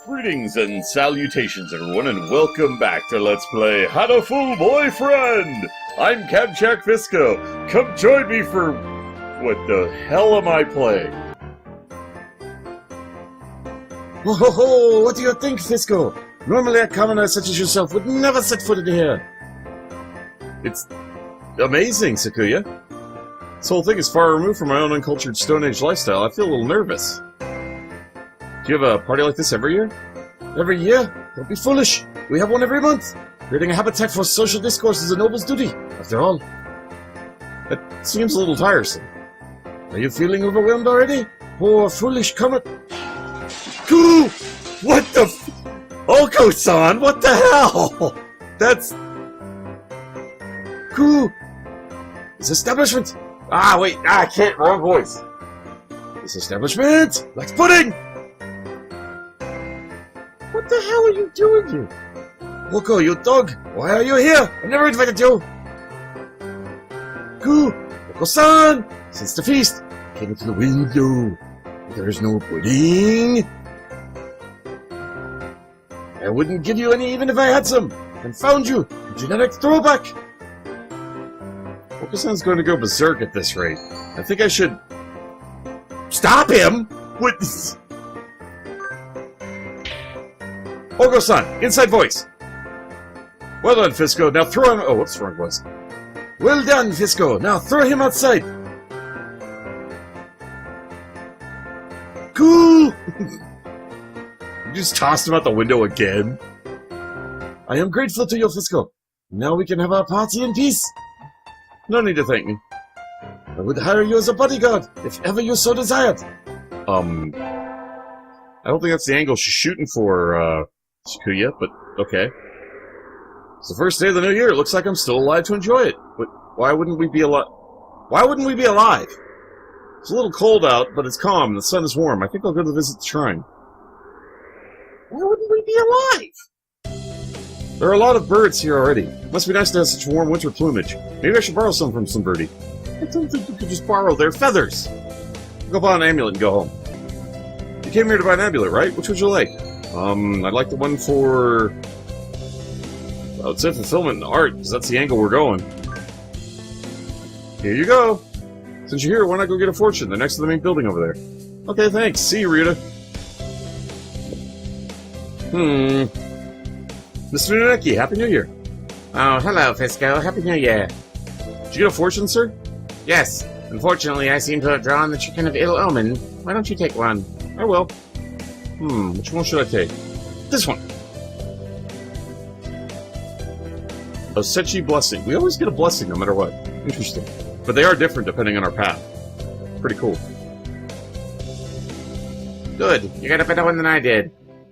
Greetings and salutations, everyone, and welcome back to Let's Play Hatoful Boyfriend! I'm Kamchak Fisco. Come join me for... what the hell am I playing? Ho ho ho! What do you think, Fisco? Normally a commoner such as yourself would never set foot in here. It's amazing, Sakuya. This whole thing is far removed from my own uncultured Stone Age lifestyle. I feel a little nervous. Do you have a party like this every year? Every year? Don't be foolish. We have one every month. Creating a habitat for social discourse is a noble's duty, after all. That seems a little tiresome. Are you feeling overwhelmed already? Poor foolish comet. Goo! What the f... Oko-san, what the hell? That's... Goo! This establishment! I can't, wrong voice. This establishment likes pudding! What the hell are you doing here? Oko, you dog! Why are you here? I never invited you! Goo! Oko-san! Since the feast, came into the window. There's no pudding. I wouldn't give you any even if I had some. Confound you! Genetic throwback! Oko-san's going to go berserk at this rate. I think I should... Stop him! What... Oko-san, inside voice! Well done, Fisco. Now throw him... Oh, whoops, wrong voice. Well done, Fisco. Now throw him outside. Cool! You just tossed him out the window again? I am grateful to you, Fisco. Now we can have our party in peace. No need to thank me. I would hire you as a bodyguard, if ever you so desired. I don't think that's the angle she's shooting for, Sakuya, but okay. It's the first day of the new year. It looks like I'm still alive to enjoy it. But why wouldn't we be alive? Why wouldn't we be alive? It's a little cold out, but it's calm and the sun is warm. I think I'll go to visit the shrine. Why wouldn't we be alive? There are a lot of birds here already. It must be nice to have such warm winter plumage. Maybe I should borrow some from some birdie. I don't think you could just borrow their feathers. I'll go buy an amulet and go home. You came here to buy an amulet, right? Which would you like? I'd like the one for... well, it's fulfillment and art, because that's the angle we're going. Here you go. Since you're here, why not go get a fortune? They're next to the main building over there. Okay, thanks. See you, Rita. Mr. Nuneki, Happy New Year. Oh, hello, Fisco. Happy New Year. Did you get a fortune, sir? Yes. Unfortunately, I seem to have drawn the chicken of ill omen. Why don't you take one? I will. Which one should I take? This one. A Sechi blessing. We always get a blessing no matter what. Interesting. But they are different depending on our path. Pretty cool. Good. You got a better one than I did.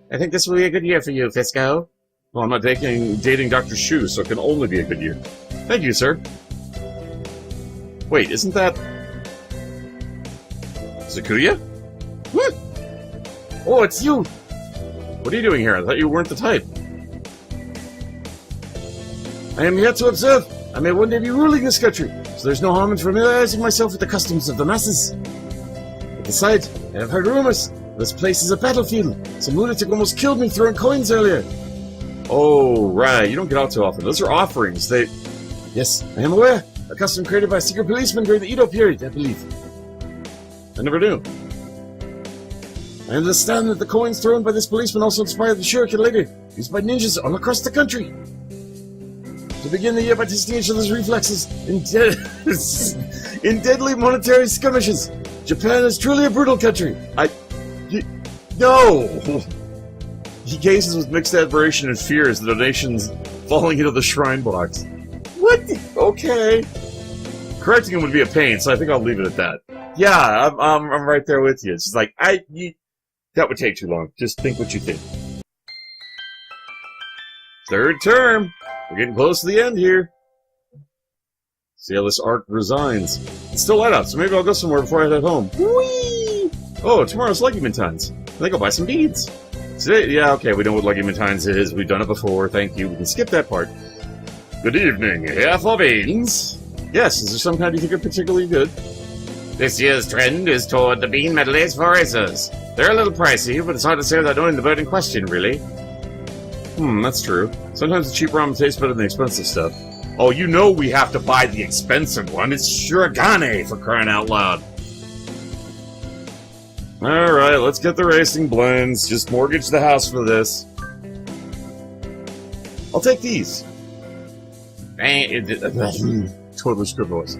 I think this will be a good year for you, Fisco. Well, I'm not dating Dr. Shu, so it can only be a good year. Thank you, sir. Wait, isn't that... Sakuya? Oh, it's you! What are you doing here? I thought you weren't the type. I am here to observe. I may one day be ruling this country, so there's no harm in familiarizing myself with the customs of the masses. Besides, I have heard rumors. This place is a battlefield. Some lunatic almost killed me throwing coins earlier. Oh, right. You don't get out too often. Those are offerings. They... Yes, I am aware. A custom created by secret policemen during the Edo period, I believe. I never knew. I understand that the coins thrown by this policeman also inspired the shuriken later, used by ninjas all across the country. To begin the year by testing each other's reflexes in deadly monetary skirmishes. Japan is truly a brutal country. No! He gazes with mixed admiration and fear as the donations falling into the shrine box. What? Okay. Correcting him would be a pain, so I think I'll leave it at that. Yeah, I'm right there with you. It's just like, that would take too long. Just think what you think. Third term. We're getting close to the end here. See how this arc resigns. It's still light out, so maybe I'll go somewhere before I head home. Whee! Oh, tomorrow's Lucky Mintines. I think I'll buy some beads. Today, yeah, okay, we know what Lucky Mintines is. We've done it before. Thank you. We can skip that part. Good evening. Here for beans. Yes, is there some kind you think are particularly good? This year's trend is toward the bean medleys for racers. They're a little pricey, but it's hard to say without knowing the bird in question, really. That's true. Sometimes the cheap ramen tastes better than the expensive stuff. Oh, you know we have to buy the expensive one. It's shirogane, for crying out loud. Alright, let's get the racing blends. Just mortgage the house for this. I'll take these. Totally scribbles.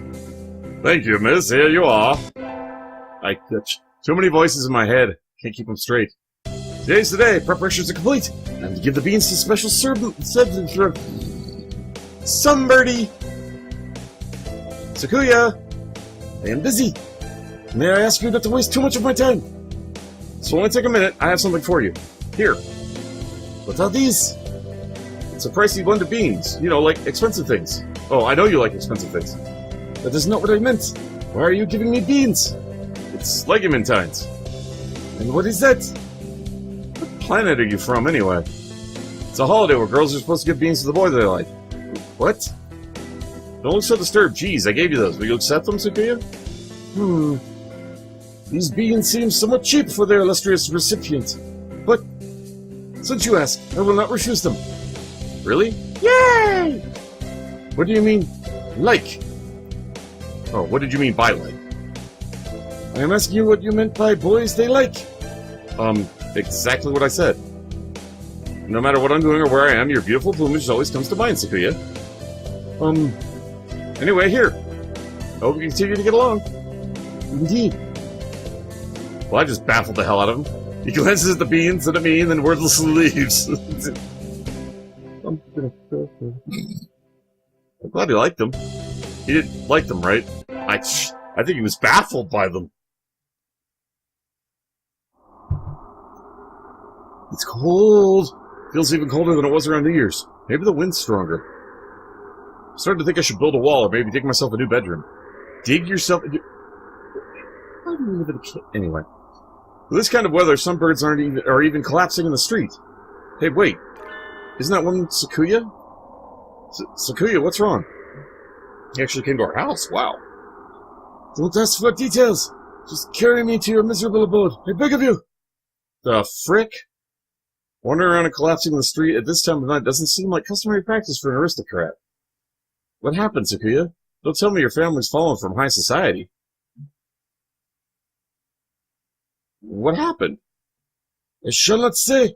Thank you, miss. Here you are. Too many voices in my head. Can't keep them straight. Today's the day. Preparations are complete. Time to give the beans to special servant for somebody. Sakuya, I am busy. May I ask you not to waste too much of my time? This will only take a minute. I have something for you. Here. What are these? It's a pricey blend of beans. You know, like expensive things. Oh, I know you like expensive things. That is not what I meant. Why are you giving me beans? It's Legumantines. And what is that? What planet are you from, anyway? It's a holiday where girls are supposed to give beans to the boy they like. What? Don't look so disturbed. Jeez, I gave you those. Will you accept them, Sakuya? These beans seem somewhat cheap for their illustrious recipient. But, since you ask, I will not refuse them. Really? Yay! What do you mean, like? Oh, what did you mean by like? I am asking you what you meant by boys they like. Exactly what I said. No matter what I'm doing or where I am, your beautiful plumage always comes to mind, Sakuya. Anyway, here. I hope you continue to get along. Indeed. Well, I just baffled the hell out of him. He glances at the beans and at me and then wordlessly leaves. I'm glad he liked them. He didn't like them, right? I think he was baffled by them. It's cold. Feels even colder than it was around New Year's. Maybe the wind's stronger. I'm starting to think I should build a wall or maybe dig myself a new bedroom. Dig yourself a new... How do you live in a kid? Anyway. With this kind of weather, some birds are even collapsing in the street. Hey, wait. Isn't that one Sakuya? Sakuya, what's wrong? He actually came to our house. Wow. Don't ask for details. Just carry me to your miserable abode. I beg of you. The frick? Wandering around and collapsing in the street at this time of night doesn't seem like customary practice for an aristocrat. What happened, Sakuya? Don't tell me your family's fallen from high society. What happened? I shall not say.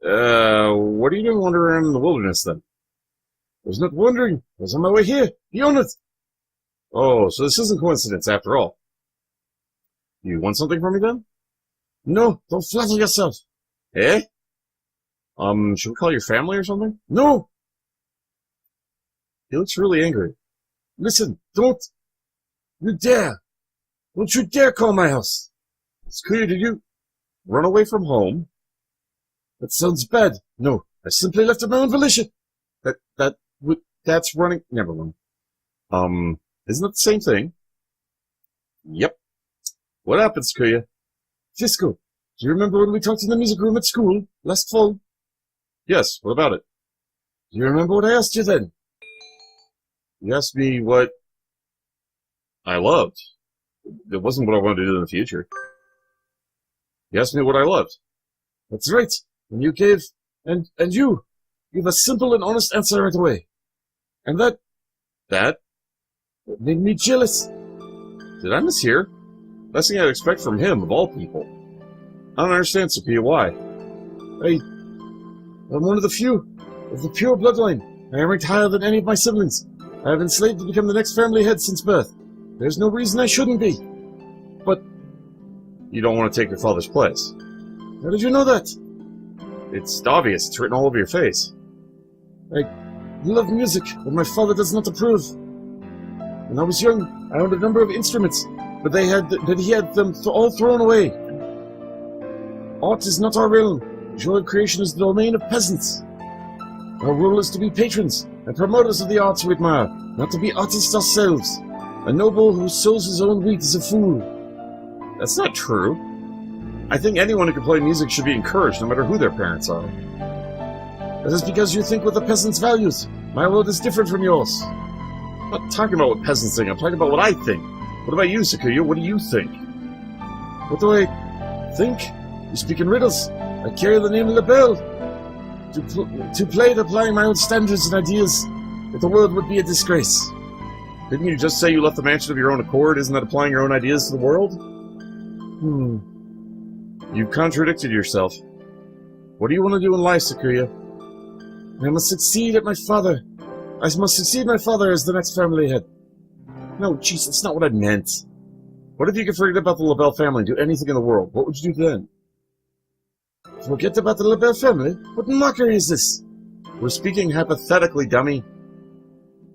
What are you doing wandering around in the wilderness, then? I was not wandering. I was on my way here. Be on it. Oh, so this isn't coincidence after all. You want something from me, then? No, don't flatter yourself. Eh? Should we call your family or something? No! He looks really angry. Listen, don't you dare! Don't you dare call my house! Sakuya, did you run away from home? That sounds bad. No, I simply left of my own volition. That's running... Never mind. Isn't that the same thing? Yep. What happened, Sakuya? Fisco, do you remember when we talked in the music room at school last fall? Yes, what about it? Do you remember what I asked you then? You asked me what I loved. It wasn't what I wanted to do in the future. You asked me what I loved. That's right. And you gave, and you gave a simple and honest answer right away. And that made me jealous. Did I mishear? Last thing I'd expect from him, of all people. I don't understand, Sophia, why? I'm one of the few, of the pure bloodline. I am ranked higher than any of my siblings. I have been enslaved to become the next family head since birth. There's no reason I shouldn't be. But you don't want to take your father's place. How did you know that? It's obvious. It's written all over your face. I love music, but my father does not approve. When I was young, I owned a number of instruments, but he had them all thrown away. Art is not our realm. Joy of creation is the domain of peasants. Our role is to be patrons and promoters of the arts we admire, not to be artists ourselves. A noble who sows his own wheat is a fool. That's not true. I think anyone who can play music should be encouraged, no matter who their parents are. That is because you think with the peasants' values. My world is different from yours. I'm not talking about what peasants think, I'm talking about what I think. What about you, Sakuya? What do you think? What do I Think? You speak in riddles. I carry the name LaBelle. To play it applying my own standards and ideas, if the world would be a disgrace. Didn't you just say you left the mansion of your own accord? Isn't that applying your own ideas to the world? You contradicted yourself. What do you want to do in life, Sakuya? I must succeed at my father. I must succeed my father as the next family head. No, jeez, that's not what I meant. What if you could forget about the LaBelle family and do anything in the world? What would you do then? Forget about the LaBelle family? What mockery is this? We're speaking hypothetically, dummy.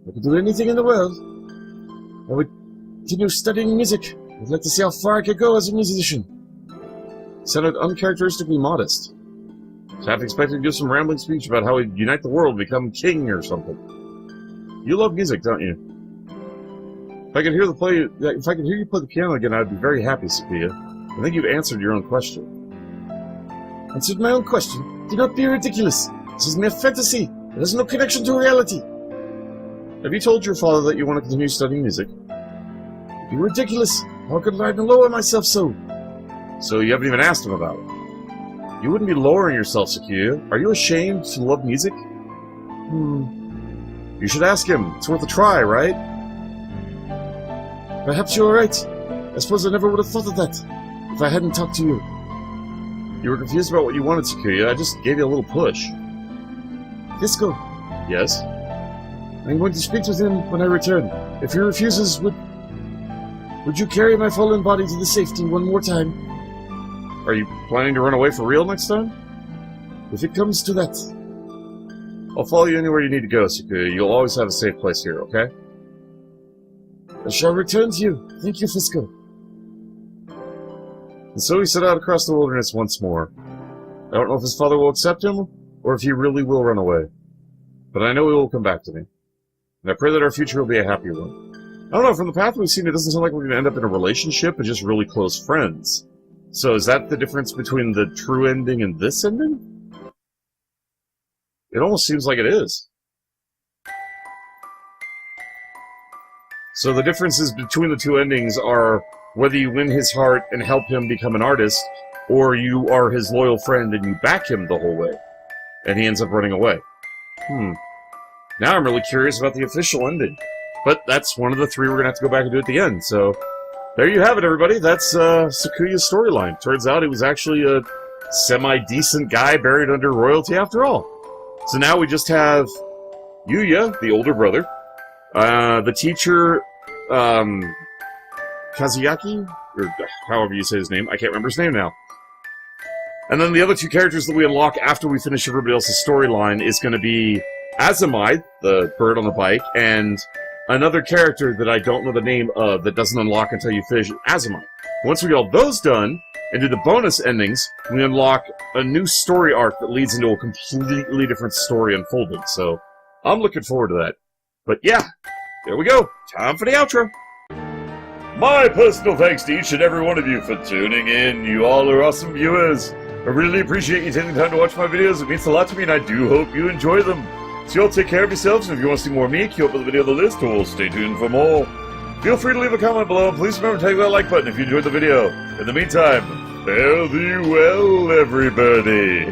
I could do anything in the world. I would continue studying music. I'd like to see how far I could go as a musician. You sounded uncharacteristically modest. So half expected to give some rambling speech about how he'd unite the world and become king or something. You love music, don't you? If I could hear you play the piano again, I'd be very happy, Sophia. I think you've answered your own question. Answered my own question? Do not be ridiculous. This is mere fantasy. It has no connection to reality. Have you told your father that you want to continue studying music? You're ridiculous. How could I lower myself so? So you haven't even asked him about it. You wouldn't be lowering yourself, Sakuya. Are you ashamed to love music? You should ask him. It's worth a try, right? Perhaps you're right. I suppose I never would have thought of that if I hadn't talked to you. You were confused about what you wanted, Sakuya. I just gave you a little push. Disco. Yes? I'm going to speak with him when I return. If he refuses, would you carry my fallen body to the safety one more time? Are you planning to run away for real next time? If it comes to that. I'll follow you anywhere you need to go, Sakuya. You'll always have a safe place here, okay? I shall return to you. Thank you, Fisco. And so he set out across the wilderness once more. I don't know if his father will accept him, or if he really will run away. But I know he will come back to me. And I pray that our future will be a happy one. I don't know, from the path we've seen, it doesn't sound like we're going to end up in a relationship, but just really close friends. So is that the difference between the true ending and this ending? It almost seems like it is. So the differences between the two endings are whether you win his heart and help him become an artist, or you are his loyal friend and you back him the whole way, and he ends up running away. Now I'm really curious about the official ending. But that's one of the three we're going to have to go back and do at the end, so there you have it, everybody. That's Sakuya's storyline. Turns out he was actually a semi-decent guy buried under royalty after all. So now we just have Yuya, the older brother, the teacher, Kazuyaki, or however you say his name. I can't remember his name now. And then the other two characters that we unlock after we finish everybody else's storyline is going to be Azumai, the bird on the bike, and another character that I don't know the name of that doesn't unlock until you finish Azumai. Once we get all those done and do the bonus endings, we unlock a new story arc that leads into a completely different story unfolding. So I'm looking forward to that. But yeah, there we go. Time for the outro. My personal thanks to each and every one of you for tuning in. You all are awesome viewers. I really appreciate you taking the time to watch my videos. It means a lot to me, and I do hope you enjoy them. So y'all take care of yourselves, and if you want to see more of me, queue up with a video on the list, or stay tuned for more. Feel free to leave a comment below, and please remember to take that like button if you enjoyed the video. In the meantime, fare thee well, everybody.